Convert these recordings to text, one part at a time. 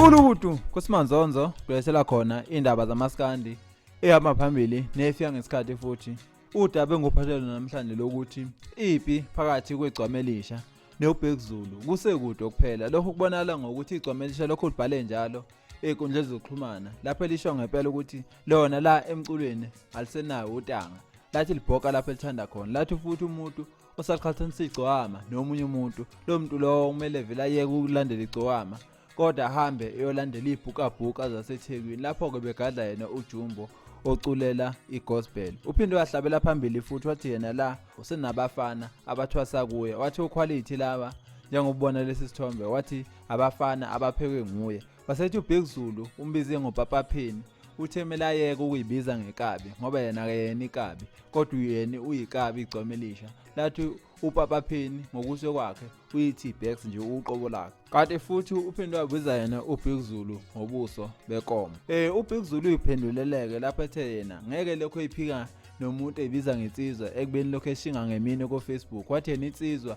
Ulukutu kusimanzonzo kulethela khona indaba zamaskandi ehamba phambili nefika ngesikhathi futhi udaba engophathelwa namhlanje lokuthi ipi phakathi kwegcwamelisha neBigzulu kusekude kuphela. Lokho kubonakala ngokuthi igcwamelisha lokho libhale njalo einkundleni zokuxhumana lapho lisho ngempela ukuthi lona la emculweni alisenayo utanga lathi libhoka lapho elithanda khona lathi futhi umuntu osaqhathanisa igcokama nomunye umuntu lo muntu lo kumele vele ayeke ukulandela igcokama kodwa ahambe eyolandela ibhukabhuka zaseThekwini lapho ke begadla yena uJumbo oculela igospel. Uphinde wahlabela phambili futhi wathi yena la usenabafana abathwasa kuye wathi uquality laba njengobona lesi sithombe wathi abafana abaphekwe nguye. Wasethi uBigzulu umbize ngopapapheni uthemela yeke ukuyibiza ngekabi ngoba yena ke yena ikabi kodwa yena uyikabi igcwamelisha lathi upapapheni ngokusho kwakhe uyithi Bex nje uqobo lakhe. Kanti futhi uphinde wabiza yena uBigzulu ngobuso bekomo. uBigzulu uyiphenduleleke lapho ethe yena ngeke lokho eyiphika nomuntu ebiza ngensizwa ekubeni lokho eshinga ngemini ko Facebook wathi yena insizwa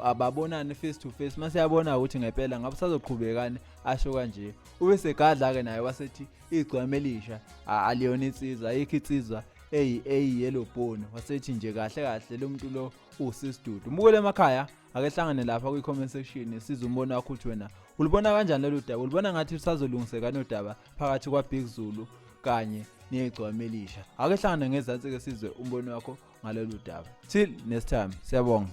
ababonani face to face mase yabona ukuthi ngempela ngabe sazoqhubekani asho kanje. Ubese gadla ke naye wasethi igcwamelisha aliyona insizwa ayikho insizwa yellow bone wasethi nje kahle kahle lo muntu lo usisidudu. Mbukele emakhaya ake hlangane lapha ku comment section siza umbono wakho uthi wena ulibona kanjani lolu daba, ulibona ngathi usazolungiseka nodaba phakathi kwaBigzulu kanye negcwamelisha. Ake hlangane ngezansi ke sizwe umbono wakho ngalolu daba. Till next time, siyabonga.